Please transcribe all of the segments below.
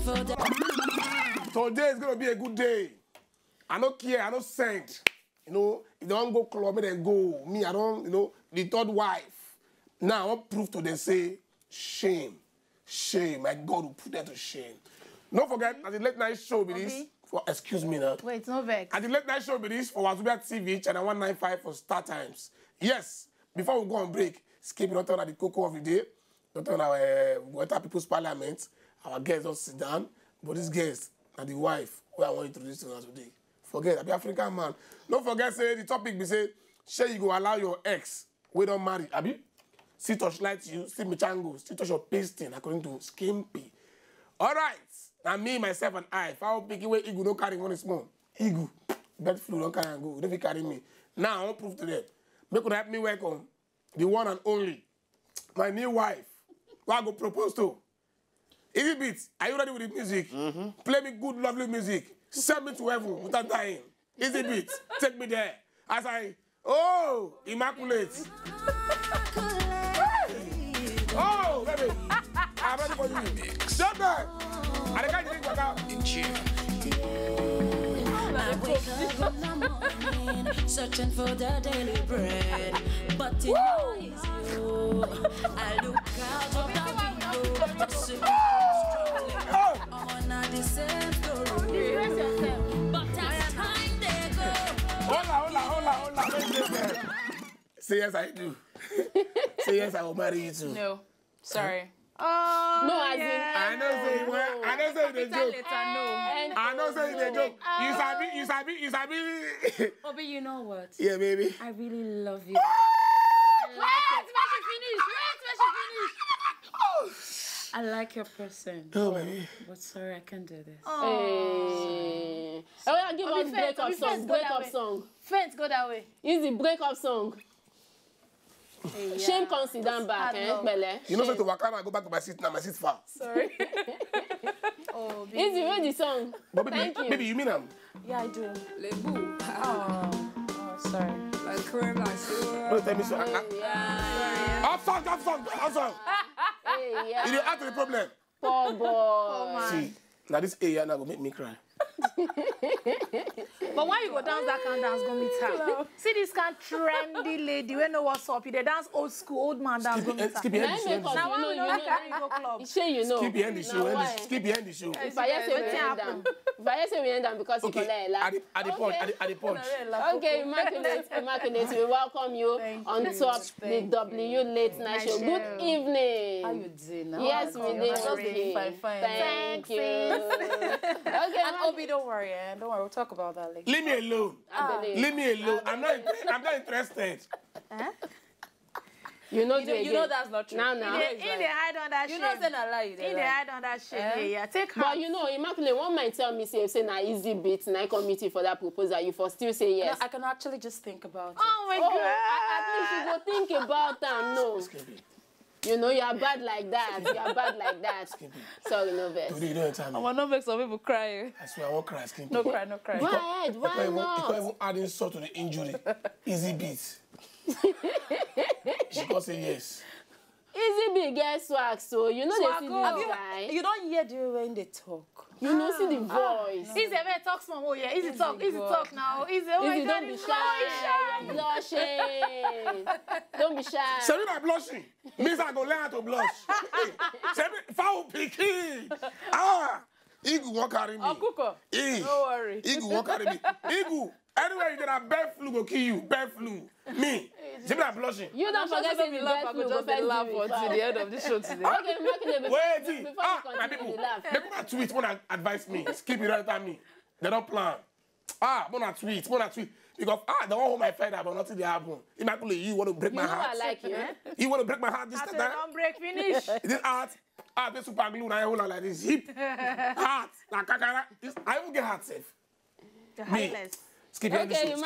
for the... Today is gonna be a good day. I don't care, I don't send. You know, if they don't go club, then go. Me, I don't, you know, the third wife. Now I want proof to them say, shame. Shame. My God will put them to shame. Don't forget, at the late night show be this. For, excuse me now. Wait, no vex. At the late night show be this for Wazobia TV, channel 195 for Start Times. Yes, before we go on break, skip not on the cocoa of the day. Not on our Water People's Parliament. Our guests don't sit down. But this guest and the wife, who I want to introduce to us today. Forget, I be African man. Don't forget, say the topic be say, shall you go allow your ex, we don't marry, Abi? See touch light you, see me chango, see touch your pasting according to Skimpy. All right, now me, myself, and I, if I will pick away, Igu don't carry one small. Igu, bed flu don't carry and go, don't carry me. Now I want proof to them. Make could help me welcome the one and only, my new wife, who I go propose to. Easy beats, are you ready with the music? Play me good, lovely music. Send me to heaven without dying. Easy beat. Take me there. As I, oh, immaculate. Oh, baby. I'm ready for you. Jump back. I can't drink your cow. I wake up in the morning, searching for the daily bread. But it is you. I look out of the window to see struggling on a descent road. But as time they go. Hola. Wait. Say yes, I do. Say yes, I will marry you too. No. Sorry. Oh, no, as in, I know say well, I know say the joke. I know say the joke. You sabi. Obi, you know what? Yeah, baby. I really love you. Wait, I like your person. Oh, baby. But sorry, I can't do this. oh, give us breakup song. Breakup song. Friends, go that way. Easy breakup song. Yeah. Shame comes sit down back, Bele. You know, say to Wakana, I go back to my seat now. My seat's far. Sorry. Oh, baby. Easy, read the song. But Thank you. Baby, you mean them? Yeah, I do. Lebu. Oh, sorry. Like cream, like sure. Don't tell me so. Yeah. Off song. Hey, yeah. You didn't answer the problem. Poor boy. Oh, See, now this area now go make me cry. But when you go dance that kind of dance, go meet her. See this kind of trendy lady, we know what's up. They dance old school, old man dance, go meet her. Skip your end the show. Now when we know that carry go club. Sure, you know. Skip your end the show. Skip your end the show. If I just say we end them. If I just say we end them because you collect laugh. At the punch. Okay, Immaculate, we welcome you on top the W Late Night Show. Good evening. How you doing now? Yes, we did. Fine. Thank you. Okay, And Obi, don't worry, we'll talk about that later. Leave me alone. Leave me alone. I'm not interested. You know that's not true. Now. In the hide on that shit. You know saying I lie. In the hide on that shit. Yeah. Take her. But you know, Immaculate, one might tell me, say na easy bit, na committee for that proposal, you for still say yes. No, I can actually just think about it. Oh my God. At least you go think about them, no. You know, you are bad like that. Sorry, no vex. Today, you don't tell me. I want to make some people cry. I swear, I won't cry. No cry. Go ahead, why not? You can't even add insult to the injury. Easy beat. She can't say yes. Easy big get swag, so you know they see this guy. You don't hear the way they talk. You know, see the voice. Easy, man, talk small. Oh yeah, easy talk now. Easy, don't be shy. You're blushing. Don't be shy. Serena blushing means I go learn how to blush. Foul picking. Igu won't carry me. Akuko. Don't worry. Igu won't carry me. Igu. Anyway, you get a bird flu go kill you. Bird flu. Me. Serena blushing. You don't forget to be laugh. I go just laugh until the end of this show today. Okay, wait. My people. They come and tweet when I advise me. Skip it right at me. They don't plan. Wanna tweet. Because they won't hold my feather, but nothing they happen. Immaculate, you want to break my heart. You know I like you. You want to break my heart this time? Don't break finish. This art, this super glue, now I hold on like this. Hip. Heart. Like, I won't get heart safe. Heartless. Skip the Okay, show.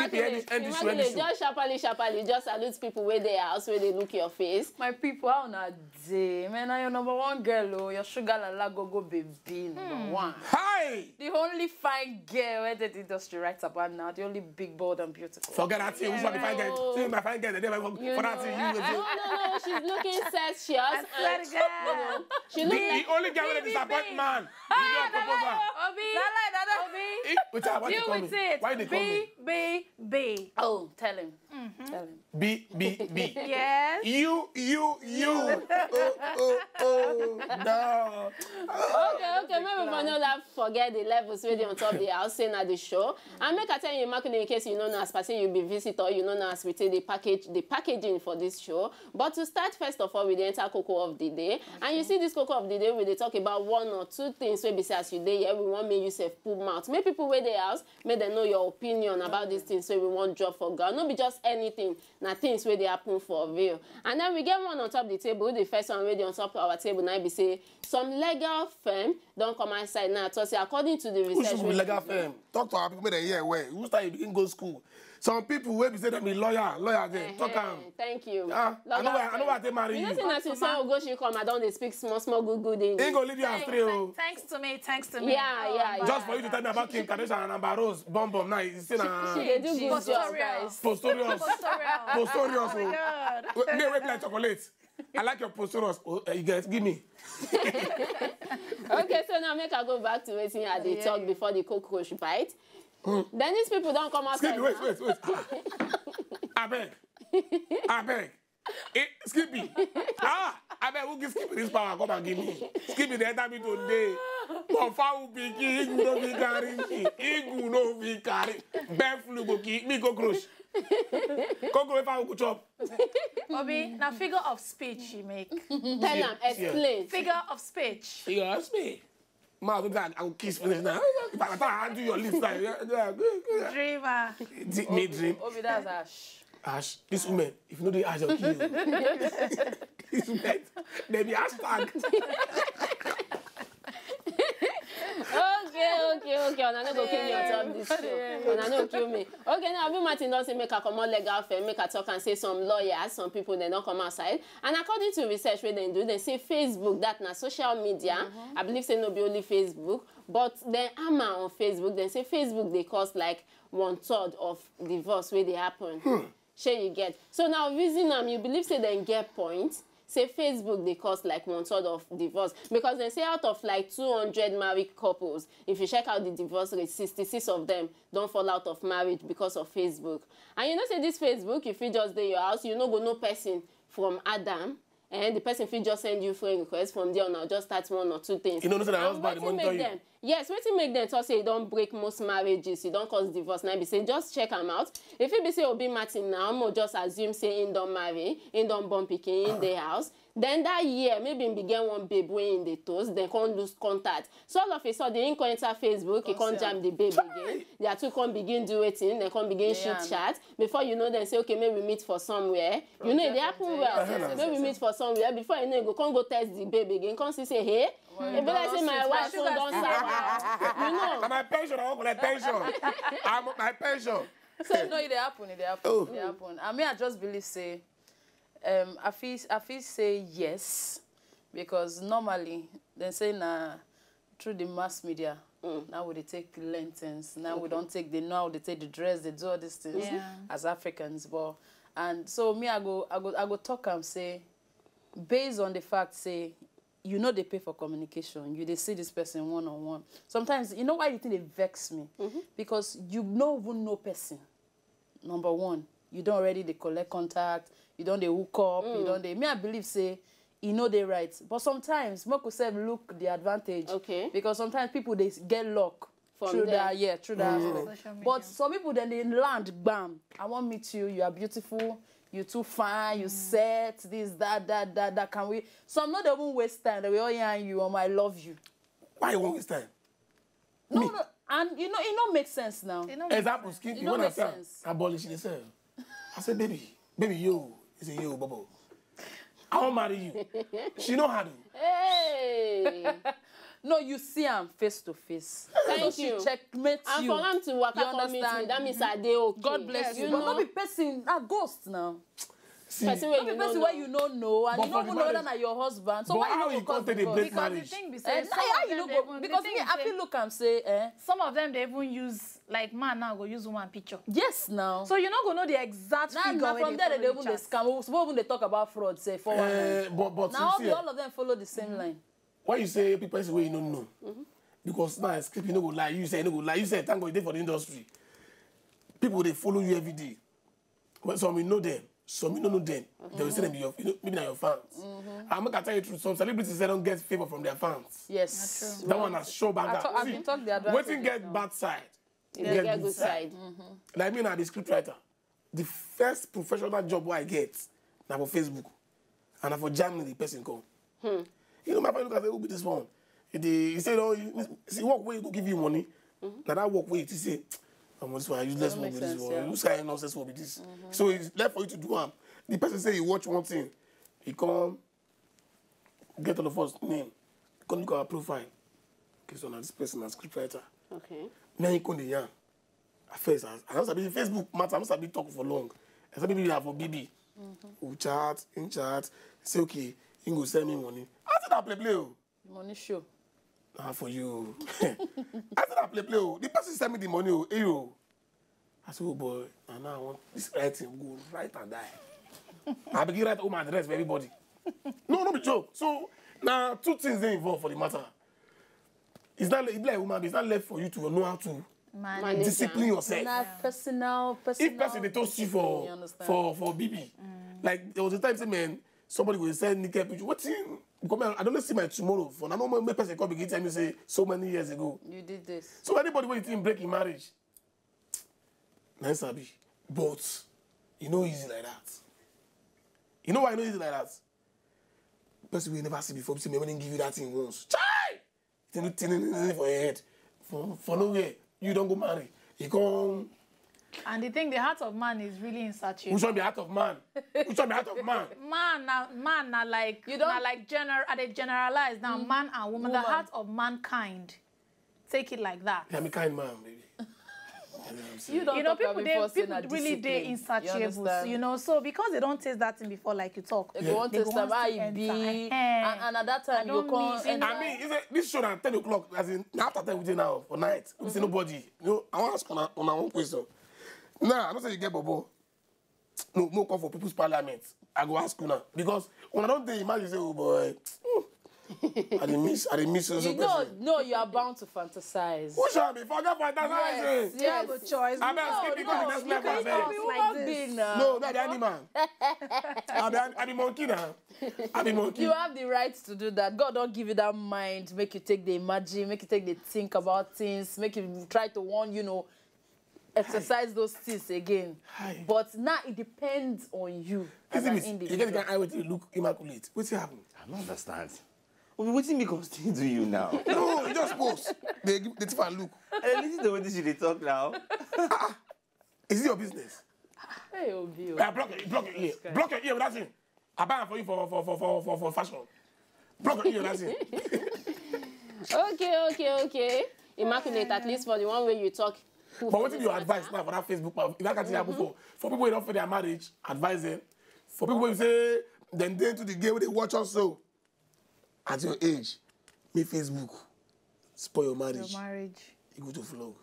just sharply, just salute people where they house, where they look your face. My people, how na day? Man, I'm your number one girl, oh. Your sugar lala go baby, number one. Hi! The only fine girl where the industry writes about now, the only big, bold, and beautiful. Forget that thing. Who's my fine girl? See my fine girl. They never for that thing. No, she's looking sexuous. She look The only girl with a disappointed man. You don't propose her. Obi. What you call me? Why they call me? B. Oh, tell him. Tell him. B. Yes. You. No. Okay, maybe for no that forget the levels where they on top the house saying at the show. And make I tell you, marketing in case you know now as person you be visitor, you know now as we take the packaging for this show. But to start first of all with the entire cocoa of the day. And you see this cocoa of the day where they talk about one or two things where besides you day, we want me use put mouth. Make people where they house, make them know your opinion about these things so we want drop for girl. Not be just anything, na things where they happen for real. And then we get one on top of the table. The first one where they on top of our table now be say some legal firm don't come outside now. So say according to the research. Who should be legal firm? Talk to our people they hear where. Who start you begin go school? Some people will be say them be lawyer there. Talk Thank you. I know why they marry you. You know, since say go she come, I don't they speak small good English. Ain't gonna leave you astray. Thanks to me. Yeah. Just for you to tell me about Kim Kardashian and Amber Rose, bomb now. You see na They do good job, guys. posteriors. Oh my God. Wait like chocolate. I like your posteriors. You guys give me. Okay, so now make I go back to waiting at the talk before the cockroach bite. Then these people don't come outside. Skippy, wait. I beg. Skippy. I beg, who give Skippy this power? Come and give me. Skippy, they enter me today. But how big Igu no be carry me. Igu no be carry. Bear flu go kick me cockroach. Cockroach if I go chop. Obi, now figure of speech you make. Tell them, explain. Figure of speech. You ask me. Ma, I will kiss finish now. If I handle your list, Dreamer. me dream. Obi, that's Ash. Ash, this woman, if you know the Ash, they'll kill you. This woman, they be hashtag. Okay. And I no go kill me on top this show. And I no kill me. Okay, now Abi Martin don't say make a come on legal firm, make a talk and say some lawyers, some people they don't come outside. And according to research where they do, they say Facebook, that na social media. I believe say no be only Facebook, but then ama on Facebook, they say Facebook they cause like 1/3 of divorce where they happen. Sure you get. So now reason you believe say they get points. Say Facebook, they cause like 1/3 of divorce. Because they say out of like 200 married couples, if you check out the divorce rate, 66 of them don't fall out of marriage because of Facebook. And you know, say this Facebook, if you just dey your house, you no go no person from Adam, and the person fit just send you friend request from there on, now just start one or two things. You know, say that husband monitor you. Yes, wetin make them talk say you don't break most marriages, you don't cause divorce. Now be say just check them out. If it be say Obi Martin now, mo just assume say he don't marry, he don't born pikin in the house. Then that year, maybe he began one babe way in the toes, then can't lose contact. So all of a sudden, he can't enter Facebook, he can't jam the babe again. They two can't begin do it in, they can't begin shoot chat. Before you know, they say, okay, maybe we meet for somewhere. You know, they happen well. Maybe we meet for somewhere. Before you know, you can't go test the babe again. Can't say, hey, if I say my wife don't sign, you know. My pension, I want my pension. I'm my pension. So no, it happen. It happen. I mean, I just believe say. I feel say yes, because normally they say through the mass media now we take lengths, now we don't take they take the dress, they do all these things as Africans, but and so me I go talk and say based on the fact say you know they pay for communication, they see this person one-on-one. Sometimes you know why you think they vex me because you don't even know person. Number one, you don't already they collect contact. You don't they hook up, you don't they. Me, I believe say, you know they right. But sometimes, Moko said look the advantage. Okay. Because sometimes people they get luck through that, through that. But some people then they land, bam. I want to meet you. You are beautiful. You too fine. You set this, that. Can we? Some not they won't waste time. They will all hear you. I love you. Why you won't waste time? No. And you know, it don't make sense now. Example, skin. You want to say abolish yourself. I said, baby, yo. He said, yo, Bobo, I won't marry you. She know how to. Hey! No, you see him face to face. Thank so you. She checkmate and you. for am to waka come meet me, that means I dey okay. God bless you. You But know, not be person, a ghost now. See, person wey Not be you person know. where you don't know, and But you for don't the even know marriage- that your husband. So but why how you you no go can't take the cause break Because the marriage? thing be Eh, say, now some how of you them no they go? even- the Because thing me, be I say, feel look and say, some of them they even use like man now go use woman picture. yes now. So you're not gonna know the exact Now, figure. now where from there they follow even the they chart. scam. Suppose when they talk about fraud, say 419. But Now you see, all of them follow the same line. when you say people say where you don't know, because now script you no go lie, you say you no go lie, you say thank God you dey for the industry. People they follow you every day. When some you know them, some you don't know them. They will say them be your, maybe not your fans. I'm gonna tell you the truth. Some celebrities they don't get favor from their fans. Yes. That one has show back. I been talk the advantage. Waiting get bad side. You get good side. Like me now, the script writer. The first professional job where I get now for Facebook, and now for Germany the person come. You know my friend look at say who be this one? He said, oh, see work where you go give you money. Now that work where you say, I'm this one, I useless work with this one. yeah. You kind of nonsense work with this. So it's left for you to do one. The person say you watch one thing, he come get all of us name, come look at our profile. Okay, so now this person is script writer. Okay. Now he come the yarn. At first, I don't sabi Facebook matter. I don't sabi talk for long. I sabi be have for BB. We chat, in chat. Say okay, he go send me money. I said I play oh. Money show. Ah for you. I said I play oh. The person send me the money oh. Hey oh. I said oh boy, and now I want this writing go write and die. I begin write home address for everybody. No be joke. So now two things they involved for the matter. It's not like woman. It's not left for you to know how to Man. discipline yourself. Now personal. If person they toast you for BB, like there was a time say man, somebody will send naked picture. What thing? Come I don't see my tomorrow. For now, my person come begin tell me say so many years ago. You did this. So anybody when you think break in marriage, nice abi. But you know easy like that. You know why I know easy like that? Person we never see before. Say me when they give you that thing once. Chai! Thing for your head. For nowhere. You don't go marry. You come. And the thing, the heart of man is really insatiable. Which one be heart of man? Which one be heart of man? Man, na like You don't- na like they generalize now. Man and woman, the heart of mankind. Take it like that. I'm a kind man, baby. You don't You know, talk am before saying people na really they discipline. insatiable. understand? You know, so because they don't taste that thing before, like you talk, They go want they to go stab want how to it enter. be, Eh. and at that time you don't come. miss And I mean, this show at 10 o'clock, as in, after 10 we dey now, for night. We see nobody. You know, I want to ask on my own question. Nah, I don't say you get bobo. No call for people's parliament. I go ask you now. Because when I don't think, imagine say, oh boy, I didn't miss so you know you are bound to fantasize. Who shall be? Forget for that. Yes, You have a choice. I mean, skip it to the next level. I you say. can be human being now. No, not the animal. I be monkey now. I be monkey. You have the right to do that. God don't give you that mind, make you take the imagine, make you take the think about things, make you try to exercise those things again. Hi. But now it depends on you as Listen, an miss, you individual. get the guy with the look immaculate. What's happening? I don't understand. What me continue to you now? No, you just post. They give the tip and look. Listen to what this you talk now. Is it your business? Hey, Obi. Block your ear. Block your ear with that thing. I buy it for you for fashion. Block your ear with that thing. Okay. Immaculate, at least for the one way you talk. But what if your advice now for that Facebook? If that can't happen for people who don't for their marriage, advise them. For people who say then they into the game where they watch also. At your age, make Facebook spoil your marriage. You go to vlog.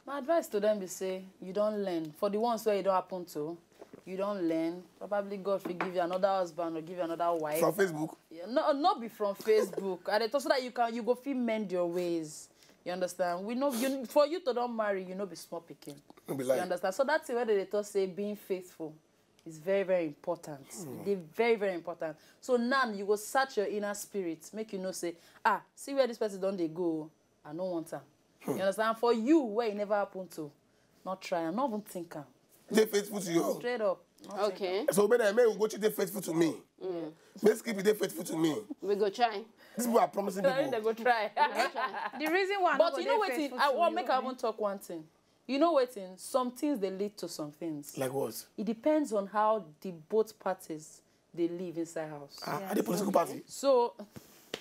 My advice to them is say, you don't learn. For the ones where it don't happen to, you don't learn. Probably God will give you another husband or give you another wife. From Facebook? Yeah, no, not be from Facebook. And it also that you go feel mend your ways. You understand? We know for you to don't marry, you know be small picking. Don't be You lying. understand? So that's where they talk say being faithful is very, very important. They're very, very important. So now you go search your inner spirit, make you know say, see where this person don't they go. I don't want them. You understand? For you, where it never happened to, not try and not even think. They faithful to you. Straight up. Okay. So when I may go to they faithful to me. May skip it they faithful to me. We go try. These people are promising They people. go try. The reason why, But you know what? I want make I even talk one thing. You know what? Some things they lead to some things. Like what? It depends on how the both parties they live inside house. Are they political party? So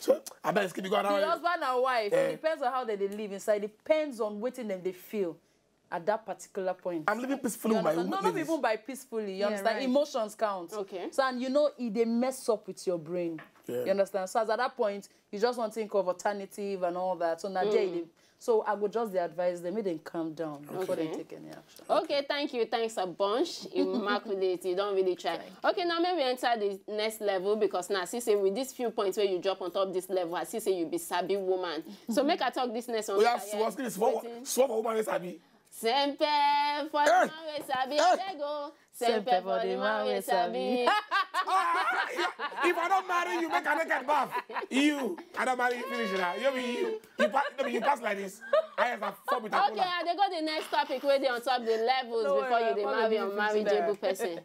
So I better skip because The husband and wife, it depends on how they live inside. Depends on what them they feel at that particular point. I'm living peacefully with my No, not even by peacefully. You understand? right. Emotions count. Okay. So, and you know, they mess up with your brain. Yeah. You understand? So, as at that point, you just want to think of alternative and all that. So, now, so I would just advise them, make them calm down before they take any action. Okay, thank you. Thanks a bunch. Immaculate. You don't really try. Okay, now maybe enter the next level because now, see, say with these few points where you drop on top this level, I see, say you be sabi woman. So make I talk this next one. We have swap for woman is happy. Sempe for the man we sabi. There go. Sempe for the man we sabi. If I don't marry you, make a naked bath. You, I don't marry you, finish now. You pass like this. I have a fuck with a Okay, they go the next topic where they on top the levels before you they marry or marriageable person.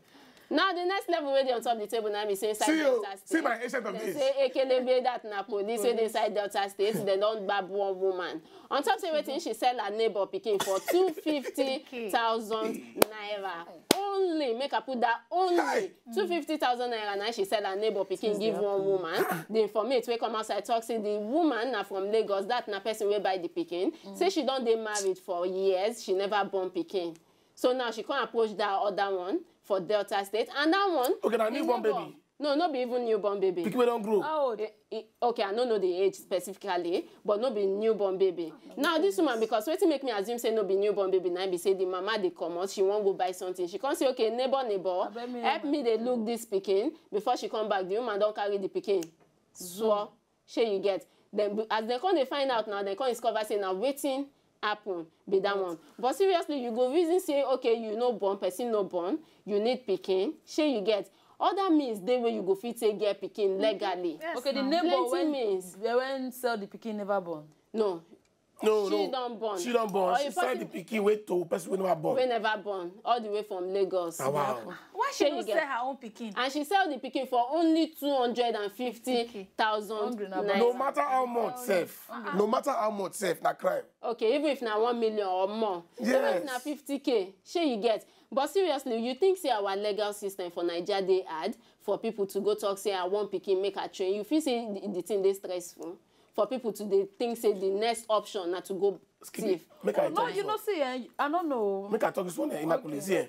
Now the next level where they on top the table now is inside Delta State. See my agent of they this. say Ekelebe that na police wey dey inside Delta State, they don't gbab one woman. On top say wetin she sell her neighbor pikin for 250,000 naira. Only make her put that only 250,000 naira now she sell her neighbor pikin give one woman. The informate wey come outside talk say the woman na from Lagos, that na person wey buy the pikin. Say she don dey married for years, she never born pikin. So now she can't approach that other one for Delta State. And that one... Okay, now newborn baby. No, not be even newborn baby. Pikin wey don't grow. How old? Okay, I don't know the age specifically, but no be newborn baby. Now this woman, because wetin make me assume say no be newborn baby, now be say the mama dey comot, she wan go buy something. She come say, okay, neighbor, help me dey look this pikin. Before she come back, the woman don carry the pikin. So, shey you get. Then as they come, they find out now, they come discover say now wetin happen be that one. But seriously, you go reason say, okay, you no born, person no born, you need pikin, shey you get. Other means they way you go fit say get pikin legally. Yes, Okay, the no. neighbor means. when sell the pikin never born. No. No. She don't born. She don't born. Or She you sell the pikin wait to person wey never born. We never born, all the way from Lagos. Ah, wow. Why she Shey no you sell get. her own pikin? And she sell the pikin for only 250,000 Hungry na naira. No matter how much safe. No matter how much safe, na crime. Okay, even if na 1 million or more. Even if na Yes. 50K, shey you get. But seriously, you think say our legal system for Nigeria dey hard for people to go talk say I want pikin make her train? You feel say the thing dey stressful for people to dey think say the next option na to go thief. Make I No, talk you this know, one. see, I don't know. Make I talk this one Immaculate. See,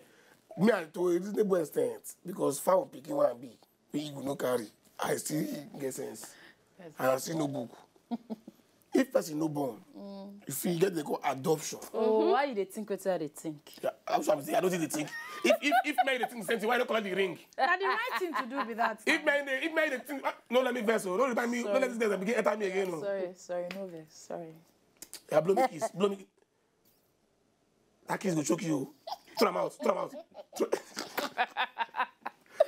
me I to a reasonable extent because foul pikin wan be, we go no carry. I still get sense. And I still no book. If person no born, if you get the call adoption. Oh, why you dey think wetin they think? Yeah, I'm sorry, I don't think they think. If made the thing same thing, why don't collect the ring? Na the right thing to do with that. If made the thing, no let me vex. Don't remind me. Don't let this guy begin enter me again. No. Sorry, no vex, sorry. Yeah, blow me kiss, blow me. That kiss will choke you. Throw them out.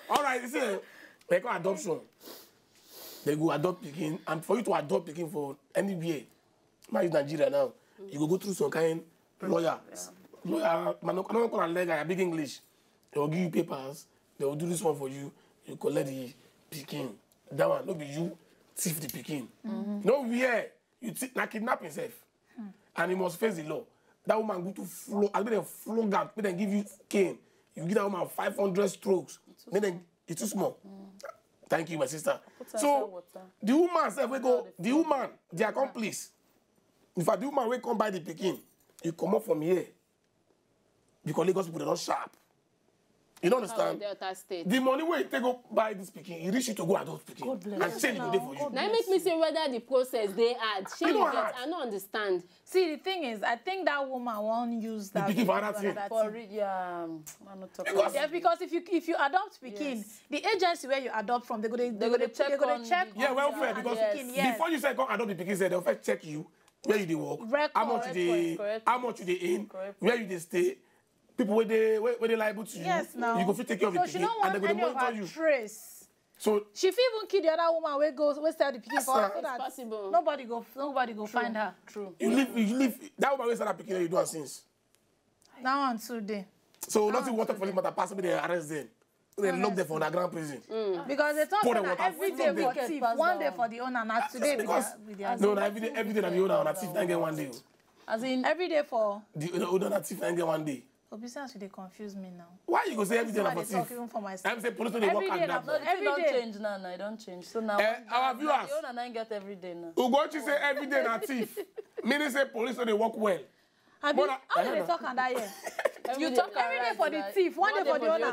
All right, you see, they call adoption. They go adopt pikin, and for you to adopt pikin for anywhere, now in Nigeria now, you go through some kind lawyer. Lawyer, man, I don't call a legal, I big English. They will give you papers. They will do this one for you. You collect the pikin. That one, no be you thief the pikin. No where you like kidnap yourself, and you must face the law. That woman go to flog. I mean, they flog out. Then give you cane. You give that woman 500 strokes. Then it's too small. Thank you, my sister. So the woman said, "We go." The woman, the accomplice. In fact, the woman will come buy the pikin. You come up from here because Lagos people are not sharp. You don't understand? Delta State. The money where you take go buy this pikin, you reach you to go adopt pikin and change the day for you. Now make me say whether the process they add. Shey You you know get, hard. I don't understand. See, the thing is, I think that woman won't use that. pikin for other thing. For real, yeah, I'm not talking. Because- Yeah, because if you adopt pikin, Yes. the agency where you adopt from, they're gonna check on Yeah, on welfare your because pikin, yes. before you say come adopt the pikin, say they'll first check you where you dey work, Record, how much you dey, correct. how much you dey in, Correct. where you dey stay, people where they liable to you. Yes, now. You go fit take care of the So she pikin don't and they want go any dey of monitor her you. trace. So She fit even kill the other woman where sell the pikin for her sir. so that possible. nobody go find her. True. you live that woman wey sell that pikin you do am since. That one too dey. So nothing water for this matter pass me they arrest them. They lock them for underground prison. Because they talk Pour the that water, every full day of for them. thief, one day for the owner, not today Because with their no, every day na the owner on a thief and get one day. As in, every day for The owner na thief and get one day. Obedience, they confuse me now. Why you go say every day na for thief? Even for myself. I'm saying police don't work and that. No, every don't change now. I don't change. So now Our viewers. the owner now get every day now. Ugochi say every day na thief. Meaning say police don't work well. How do they talk on that year? You talk every day for the thief, one day for the owner.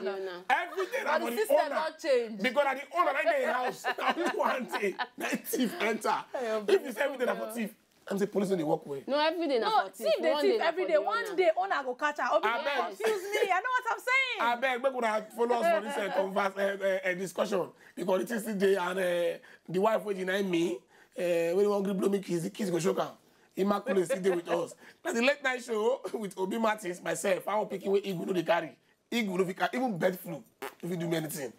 Every day na But for the the system owner. don't change. Because na the owner na dey house. Na only one day na thief enter. If you say every day na for thief, I'm saying police don't work well. No, every day na No, for thief. thief, they thief every day. One day, owner go catch her. Obedience confuse me. I know what I'm saying. I beg, make una follow us for this discussion because it is today and the wife wey deny me when you wan gree blow me kiss go shock am. Immaculate still dey with us. Na the late night show with Obi Martins, myself, I wan pick wey Igbo no dey carry. Igbo no fit carry, even bird flu no fit do me anything.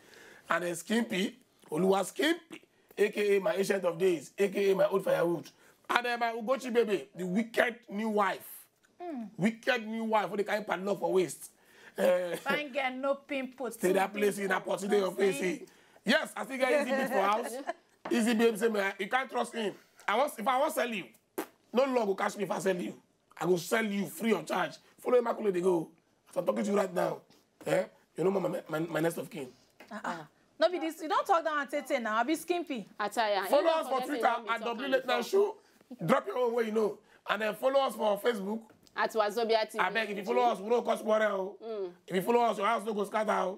And then Skimpy, Oluwa Skimpy, aka my ancient of days, aka my old firewood. And then my Ugochi baby, the wicked new wife. Wicked new wife, wey dey carry padlock for waist. Fine girl, no pimple. Stay that place in a pot today your place. Yes, I still get easy bit for house. Easy babe say me, you can't trust him. If I want sell you, no law will catch me if I sell you. I will sell you free of charge. Follow Immaculate they go. As I'm talking to you right now, you know my next of kin. No be this. You don't talk down and tete now. I be skimpy. Follow us for Twitter at W Late Night Show. Drop your own way you know, and then follow us for Facebook. At Wazobia TV. I beg if you follow us, we don't cost more. If you follow us, your house don't go scatter.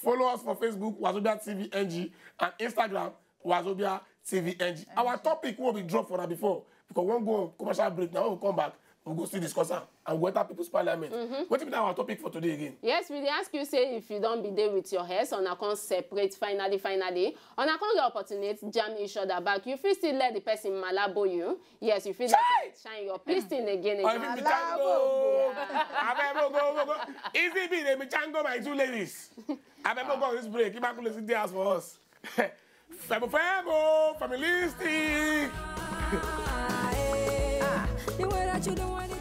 Follow us for Facebook, Wazobia TV NG, and Instagram, Wazobia TV NG. Our topic will be dropped for that before because we won't go on commercial break. Now when we come back, we'll go still discuss it and we'll enter people's parliament. What is our topic for today again? Yes, we dey ask you say if you don't be there with your hair, so on can separate finally, on can get opportunity jam each other back. You feel still let the person malabo you. Yes, you feel like shine your piston again. Malabo. Go. Easy be the Michango my two ladies. I remember go this break. Immaculate sit there for us. Femo, familistic. The way that you don't want it.